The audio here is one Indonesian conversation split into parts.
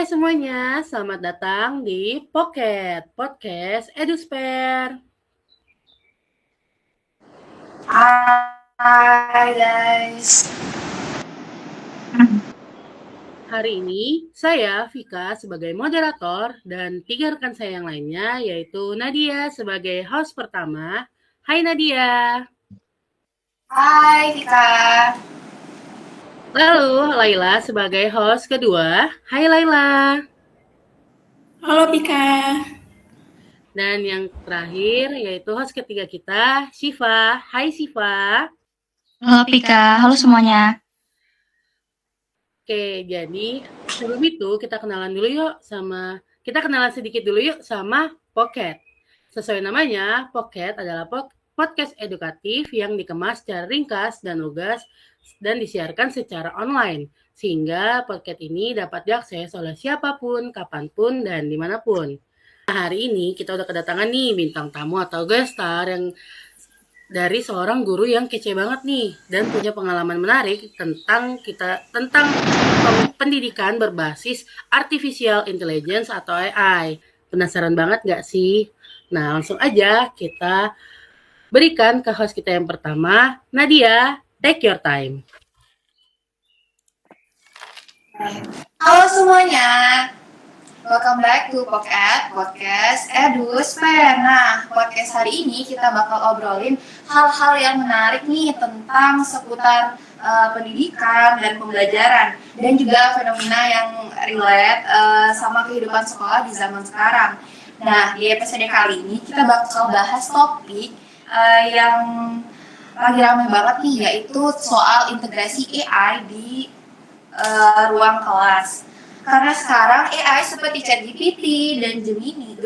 semuanya, selamat datang di Pocket, Podcast Edusper. Hai guys. Hari ini saya, Vika, sebagai moderator dan 3 rekan saya yang lainnya, yaitu Nadia sebagai host pertama. Hai Nadia. Hai Vika. Lalu Laila sebagai host kedua. Hai Laila. Halo Pika. Dan yang terakhir yaitu host ketiga kita, Shiva. Hai Shiva. Halo Pika, halo semuanya. Oke, jadi sebelum itu kita kenalan sedikit dulu yuk sama Pocket. Sesuai namanya, Pocket adalah podcast edukatif yang dikemas secara ringkas dan lugas dan disiarkan secara online. Sehingga Pocket ini dapat diakses oleh siapapun, kapanpun, dan dimanapun. Nah, hari ini kita udah kedatangan nih bintang tamu atau guest star yang dari seorang guru yang kece banget nih dan punya pengalaman menarik tentang pendidikan berbasis artificial intelligence atau AI. Penasaran banget gak sih? Nah, langsung aja kita berikan ke host kita yang pertama, Nadia. Take your time. Halo semuanya. Welcome back to Pocket Podcast Edusper. Nah, podcast hari ini kita bakal obrolin hal-hal yang menarik nih tentang seputar pendidikan dan pembelajaran dan juga fenomena yang relate sama kehidupan sekolah di zaman sekarang. Nah, di episode kali ini kita bakal bahas topik yang lagi ramai banget nih, yaitu soal integrasi AI di ruang kelas. Karena sekarang AI seperti ChatGPT dan Gemini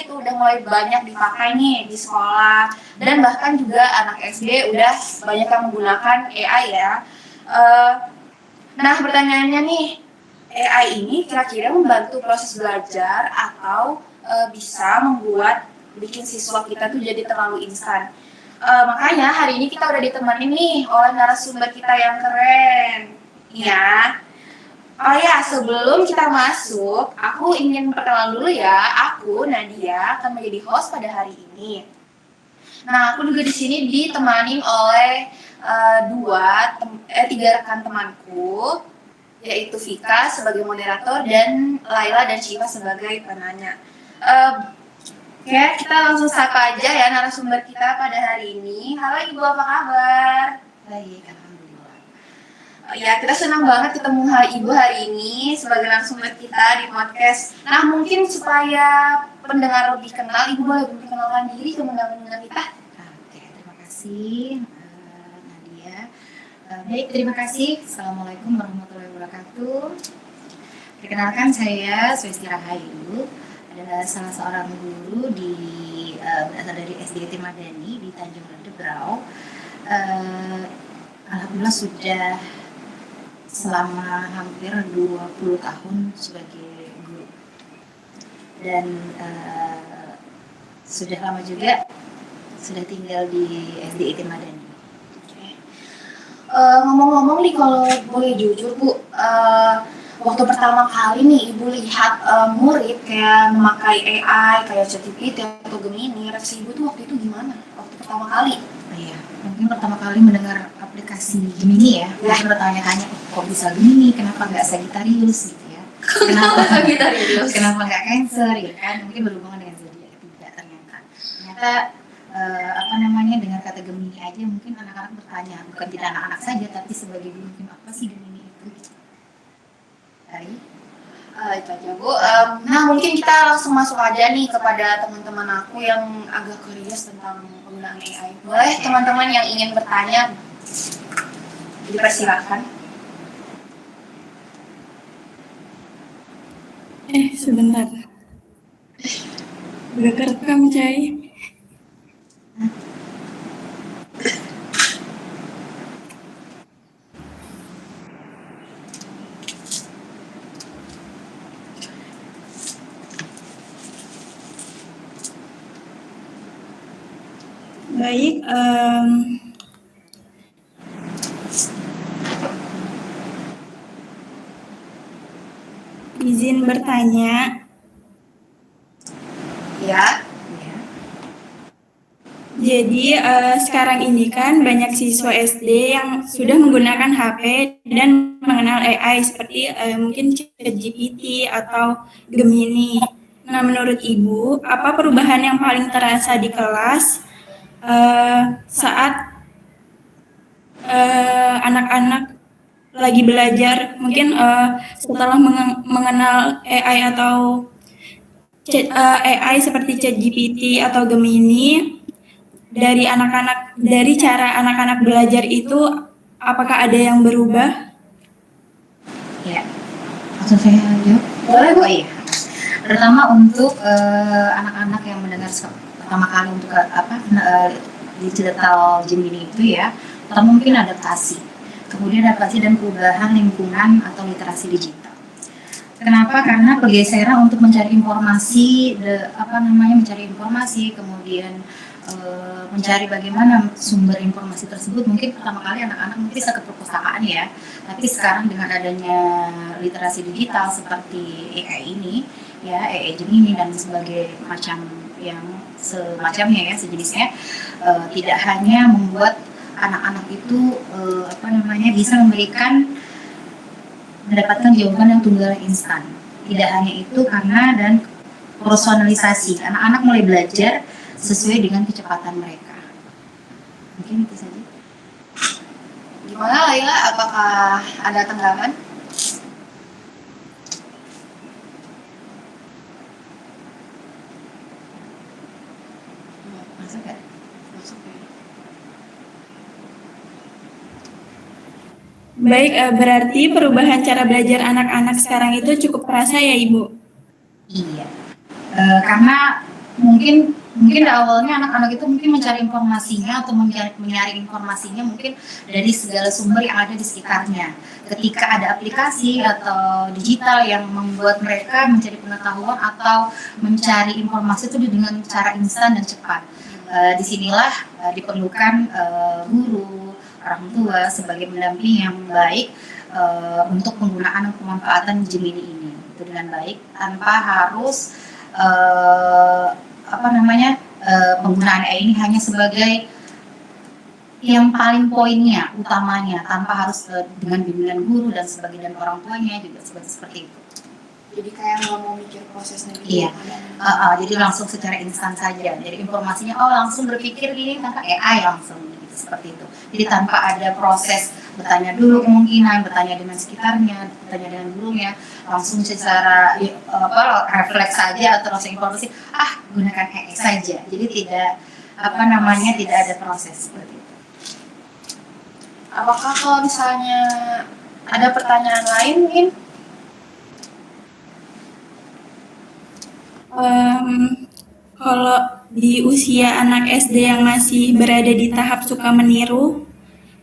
itu udah mulai banyak dipakai nih di sekolah, dan bahkan juga anak SD udah banyak yang menggunakan AI ya. Nah, pertanyaannya nih, AI ini kira-kira membantu proses belajar atau bisa bikin siswa kita tuh jadi terlalu instan? Makanya hari ini kita udah ditemani nih oleh narasumber kita yang keren. Ya. Oh ya, sebelum kita masuk, aku ingin perkenalan dulu ya. Aku Nadia akan menjadi host pada hari ini. Nah, aku juga di sini ditemani oleh tiga rekan temanku, yaitu Vika sebagai moderator dan Laila dan Shiva sebagai penanya. Oke, kita langsung sapa aja ya narasumber kita pada hari ini. Halo Ibu, apa kabar? Baik, Ya, kita senang banget ketemu Ibu hari ini sebagai narasumber kita di podcast. Nah, mungkin supaya pendengar lebih kenal, Ibu boleh memperkenalkan diri ke pendengar kita? Oke, terima kasih Nadia. Baik, terima kasih. Assalamualaikum warahmatullahi wabarakatuh. Perkenalkan, saya Swesti Rahayu, adalah salah seorang guru berasal dari SD Madani di Tanjung Redep Berau. Alhamdulillah sudah selama hampir 20 tahun sebagai guru, dan sudah lama juga sudah tinggal di SD IT Madani. Ngomong-ngomong nih, kalau boleh jujur Bu, waktu pertama kali nih Ibu lihat murid kayak memakai AI kayak ChatGPT atau Gemini, reaksi Ibu tuh waktu itu gimana? Waktu pertama kali? Iya, mungkin pertama kali mendengar aplikasi Gemini ya, mungkin bertanya-tanya, kok bisa Gemini, kenapa nggak Sagittarius gitu ya, kenapa Sagittarius, kenapa nggak Cancer ya kan, mungkin berhubungan dengan zodiak. Tidak, ternyata dengan kata Gemini aja mungkin anak-anak bertanya, bukan tidak anak-anak saja tapi sebagai guru, mungkin apa sih Gemini itu gitu. Itu aja Bu. Nah, mungkin kita langsung masuk aja nih kepada teman-teman aku yang agak curious tentang penggunaan AI. Boleh teman-teman yang ingin bertanya dipersilakan. Sebentar. Udah kerekam, Cai. Baik, izin bertanya. Ya. Jadi sekarang ini kan banyak siswa SD yang sudah menggunakan HP dan mengenal AI seperti mungkin ChatGPT atau Gemini. Nah, menurut Ibu, apa perubahan yang paling terasa di kelas saat anak-anak lagi belajar, mungkin setelah mengenal AI atau AI seperti ChatGPT atau Gemini, dari cara anak-anak belajar itu, apakah ada yang berubah? Ya, langsung saya jawab. Boleh, Bu. Iya. Pertama untuk anak-anak yang mendengar pertama kali untuk digital Gemini itu ya, pertama mungkin adaptasi, kemudian adaptasi dan perubahan lingkungan atau literasi digital. Kenapa? Karena pergeseran untuk mencari informasi, mencari informasi, kemudian mencari bagaimana sumber informasi tersebut. Mungkin pertama kali anak-anak mungkin bisa ke perpustakaan ya, tapi sekarang dengan adanya literasi digital seperti AI ini, ya AI Gemini dan sebagai macam yang semacamnya ya sejenisnya, tidak hanya membuat anak-anak itu bisa mendapatkan jawaban yang tunggal instan. Tidak hanya itu, karena dan personalisasi, anak-anak mulai belajar sesuai dengan kecepatan mereka. Mungkin itu saja. Gimana Laila? Apakah ada tanggapan? Masuk nggak? Baik, berarti perubahan cara belajar anak-anak sekarang itu cukup terasa ya, Ibu? Iya. Karena mungkin awalnya anak-anak itu mungkin mencari informasinya atau menyaring informasinya mungkin dari segala sumber yang ada di sekitarnya. Ketika ada aplikasi atau digital yang membuat mereka mencari pengetahuan atau mencari informasi itu dengan cara instan dan cepat. Disinilah diperlukan guru, orang tua sebagai pendamping yang baik untuk penggunaan dan pemanfaatan Gemini ini itu dengan baik tanpa harus penggunaan AI ini hanya sebagai yang paling poinnya, utamanya, tanpa harus dengan bimbingan guru dan sebagian orang tuanya juga seperti itu. Jadi kayak nggak mau mikir prosesnya gitu. Iya. Jadi langsung secara instan saja. Jadi informasinya langsung berpikir gini tanpa AI langsung gitu, seperti itu. Jadi tanpa ada proses bertanya dulu kemungkinan, bertanya dengan sekitarnya, bertanya dengan gurunya, langsung secara refleks saja atau langsung informasi, gunakan AI saja. Jadi tidak tidak ada proses seperti itu. Apakah kalau misalnya ada pertanyaan lain mungkin? Kalau di usia anak SD yang masih berada di tahap suka meniru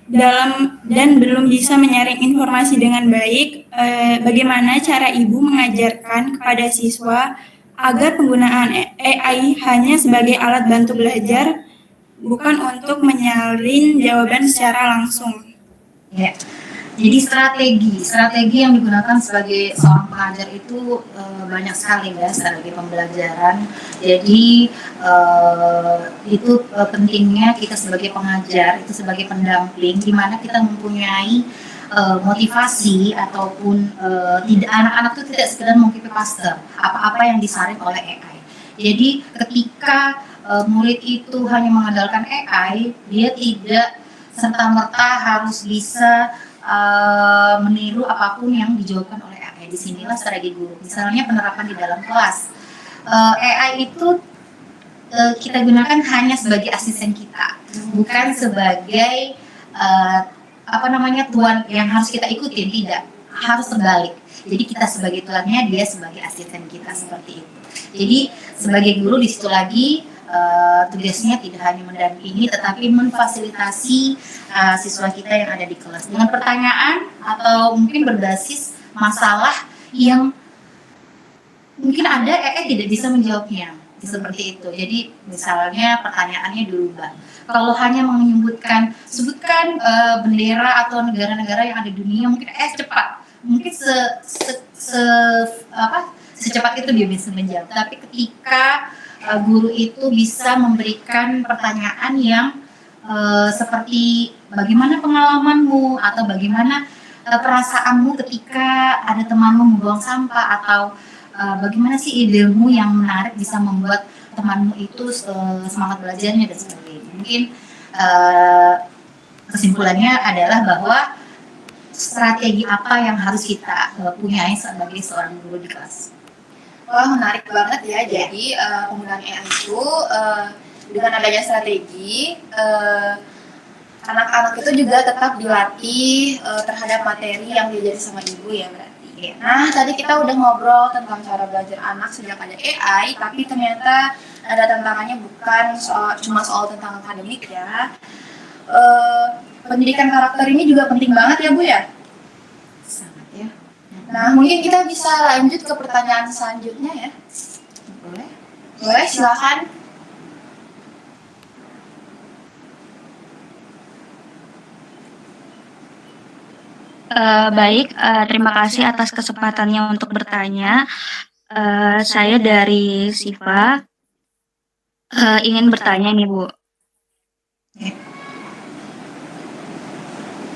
dan belum bisa menyaring informasi dengan baik, bagaimana cara ibu mengajarkan kepada siswa agar penggunaan AI hanya sebagai alat bantu belajar, bukan untuk menyaring jawaban secara langsung? Ya. Jadi strategi yang digunakan sebagai seorang pengajar itu banyak sekali ya, strategi pembelajaran. Jadi itu pentingnya kita sebagai pengajar, itu sebagai pendamping, di mana kita mempunyai motivasi ataupun tidak, anak-anak itu tidak sekedar mengcopy paste apa-apa yang disaring oleh AI. Jadi ketika murid itu hanya mengandalkan AI, dia tidak serta-merta harus bisa meniru apapun yang dijawabkan oleh AI. Disinilah strategi guru. Misalnya penerapan di dalam kelas. AI itu kita gunakan hanya sebagai asisten kita, bukan sebagai tuan yang harus kita ikutin. Tidak, harus terbalik. Jadi kita sebagai tuannya, dia sebagai asisten kita, seperti itu. Jadi sebagai guru di situ lagi tugasnya tidak hanya mendampingi, tetapi memfasilitasi siswa kita yang ada di kelas dengan pertanyaan atau mungkin berbasis masalah yang mungkin ada AI tidak bisa menjawabnya, seperti itu. Jadi misalnya pertanyaannya dirubah. Kalau hanya sebutkan bendera atau negara-negara yang ada di dunia, mungkin cepat, mungkin secepat itu dia bisa menjawab. Tapi ketika guru itu bisa memberikan pertanyaan yang seperti bagaimana pengalamanmu atau bagaimana perasaanmu ketika ada temanmu membuang sampah, atau bagaimana sih idemu yang menarik bisa membuat temanmu itu semangat belajarnya dan sebagainya. Mungkin kesimpulannya adalah bahwa strategi apa yang harus kita punyai sebagai seorang guru di kelas. Wah, menarik banget ya. Jadi penggunaan AI itu dengan adanya strategi, anak-anak itu juga tetap dilatih terhadap materi yang diajarin sama ibu ya berarti. Nah, tadi kita udah ngobrol tentang cara belajar anak sejak ada AI, tapi ternyata ada tantangannya bukan cuma soal tentang akademik ya. Pendidikan karakter ini juga penting banget ya Bu ya? Sangat ya. Nah, mungkin kita bisa lanjut ke pertanyaan selanjutnya ya. Boleh? Boleh, silakan. Baik, terima kasih atas kesempatannya untuk bertanya. Saya dari Siva, ingin bertanya nih Bu.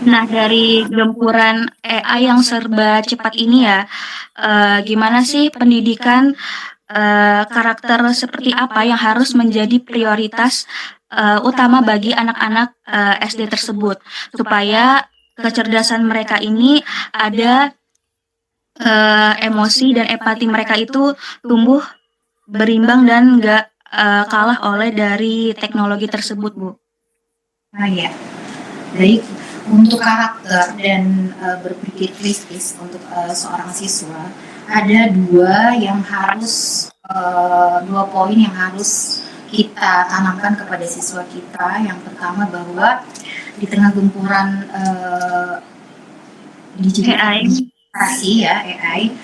Nah, dari gempuran AI yang serba cepat ini ya, gimana sih pendidikan karakter seperti apa yang harus menjadi prioritas utama bagi anak-anak SD tersebut, supaya kecerdasan mereka ini ada emosi dan empati mereka itu tumbuh berimbang dan nggak kalah oleh dari teknologi tersebut, Bu. Nah ya, baik. Untuk karakter dan berpikir kritis untuk seorang siswa, ada dua poin yang harus kita tanamkan kepada siswa kita. Yang pertama bahwa di tengah gempuran digitalisasi ya, AI,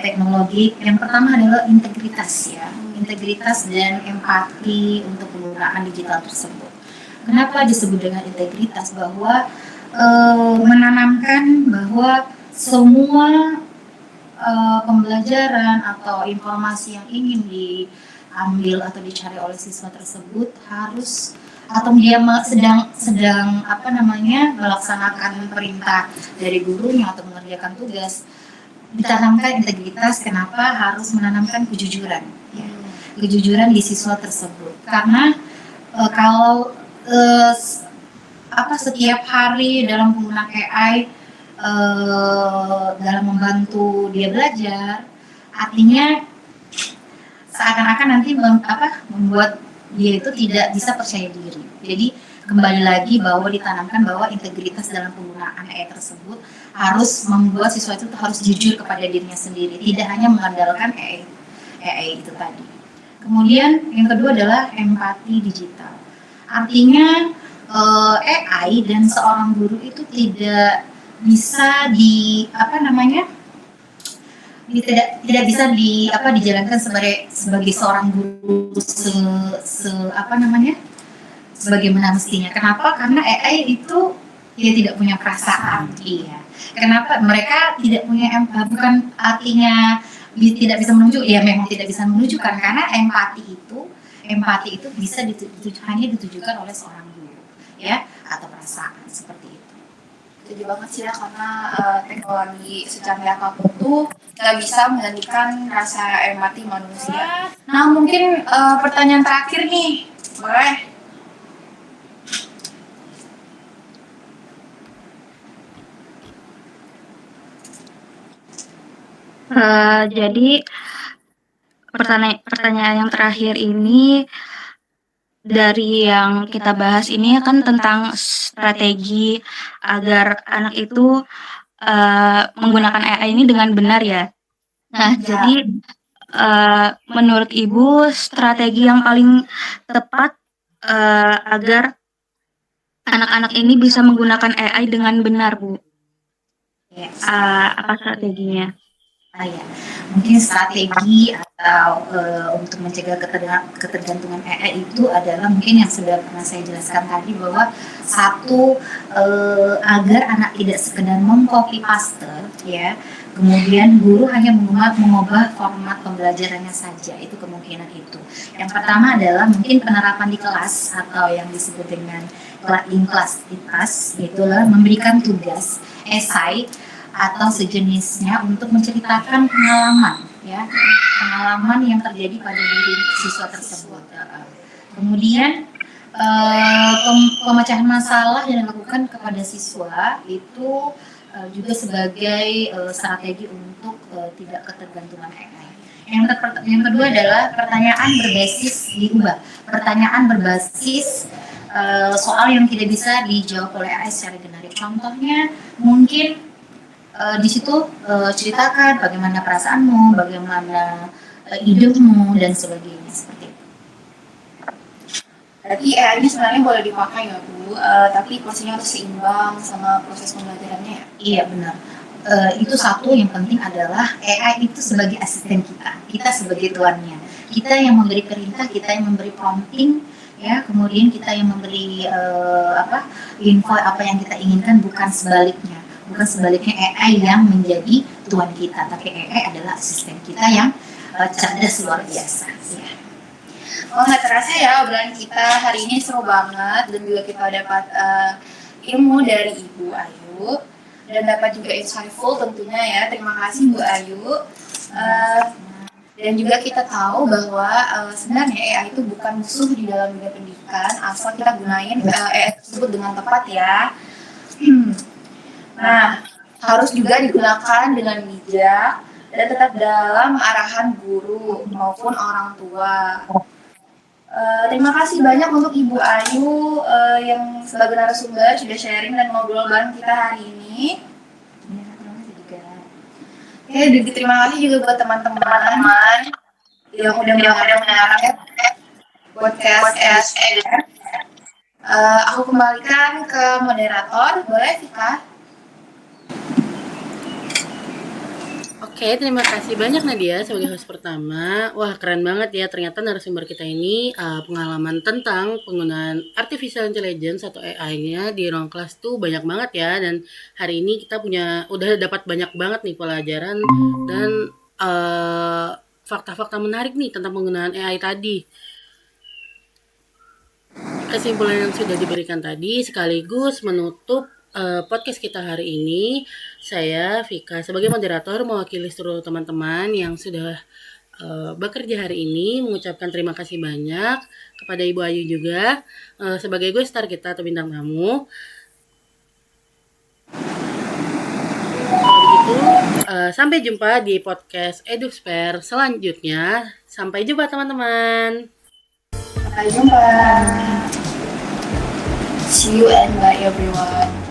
teknologi, yang pertama adalah integritas ya, integritas dan empati untuk penggunaan digital tersebut. Kenapa disebut dengan integritas? Bahwa menanamkan bahwa semua pembelajaran atau informasi yang ingin diambil atau dicari oleh siswa tersebut harus, atau dia sedang melaksanakan perintah dari gurunya atau mengerjakan tugas, ditanamkan integritas. Kenapa harus menanamkan kejujuran ya, kejujuran di siswa tersebut? Karena kalau setiap hari dalam penggunaan AI dalam membantu dia belajar, artinya seakan-akan nanti membuat dia itu tidak bisa percaya diri. Jadi kembali lagi bahwa ditanamkan bahwa integritas dalam penggunaan AI tersebut harus membuat siswa itu harus jujur kepada dirinya sendiri, tidak hanya mengandalkan AI itu tadi. Kemudian yang kedua adalah empati digital. Artinya AI dan seorang guru itu tidak bisa tidak bisa dijalankan sebagai seorang guru sebagaimana mestinya. Kenapa? Karena AI itu dia tidak punya perasaan. Iya. Kenapa? Mereka tidak punya empati, bukan artinya tidak bisa menunjuk, ya memang tidak bisa menunjukkan, karena empati itu bisa hanya ditujukan oleh seorang guru ya, atau perasaan seperti itu. Setuju banget sih ya, karena teknologi secanggih apapun tuh nggak bisa menggantikan rasa empati manusia. Nah, mungkin pertanyaan terakhir nih, boleh? Jadi pertanyaan yang terakhir ini, dari yang kita bahas ini kan tentang strategi agar anak itu menggunakan AI ini dengan benar ya. Nah, jadi menurut Ibu strategi yang paling tepat agar anak-anak ini bisa menggunakan AI dengan benar, Bu? Ya, Apa strateginya? ya. Mungkin strategi atau atau untuk mencegah ketergantungan AI itu adalah mungkin yang sudah pernah saya jelaskan tadi, bahwa satu, agar anak tidak sekedar mengcopy paste ya, kemudian guru hanya mengubah format pembelajarannya saja, itu kemungkinan itu. Yang pertama adalah mungkin penerapan di kelas atau yang disebut dengan in class task, itulah memberikan tugas esai atau sejenisnya untuk menceritakan pengalaman ya, pengalaman yang terjadi pada diri siswa tersebut. Kemudian pemecahan masalah yang dilakukan kepada siswa itu juga sebagai strategi untuk tidak ketergantungan AI. Yang kedua adalah pertanyaan berbasis soal yang tidak bisa dijawab oleh AI secara generik. Contohnya mungkin di situ ceritakan bagaimana perasaanmu, bagaimana idemu dan sebagainya, seperti itu. Berarti AI ini sebenarnya boleh dipakai ya Bu, tapi porsinya harus seimbang sama proses pembelajarannya ya? Iya benar. Itu satu yang penting adalah AI itu sebagai asisten kita sebagai tuannya. Kita yang memberi perintah, kita yang memberi prompting, ya, kemudian kita yang memberi info apa yang kita inginkan, bukan sebaliknya. Bukan sebaliknya AI yang menjadi tuan kita, tapi AI adalah asisten kita yang cerdas luar biasa. Ya. Oh, nggak terasa ya obrolan kita hari ini seru banget, dan juga kita dapat ilmu dari Ibu Ayu dan dapat juga insightful tentunya ya. Terima kasih Bu Ayu. Dan juga kita tahu bahwa sebenarnya AI itu bukan musuh di dalam dunia pendidikan, asal kita gunain AI tersebut dengan tepat ya. Nah, harus juga digunakan dengan bijak dan tetap dalam arahan guru maupun orang tua. Terima kasih banyak untuk Ibu Ayu yang sebagai narasumber sudah sharing dan ngobrol bareng kita hari ini. Oke, terima kasih juga buat teman-teman yang udah mendengarkan podcast EDUSPER. Aku kembalikan ke moderator, boleh Vika? Oke, terima kasih banyak Nadia sebagai host pertama. Wah, keren banget ya. Ternyata narasumber kita ini pengalaman tentang penggunaan artificial intelligence atau AI-nya di ruang kelas tuh banyak banget ya. Dan hari ini kita udah dapat banyak banget nih pelajaran dan fakta-fakta menarik nih tentang penggunaan AI tadi. Kesimpulan yang sudah diberikan tadi sekaligus menutup podcast kita hari ini. Saya Vika sebagai moderator mewakili seluruh teman-teman yang sudah bekerja hari ini mengucapkan terima kasih banyak kepada Ibu Ayu juga sebagai guest star kita atau bintang tamu. Kalau begitu sampai jumpa di podcast EDUSPER selanjutnya. Sampai jumpa teman-teman. Sampai jumpa. See you and bye everyone.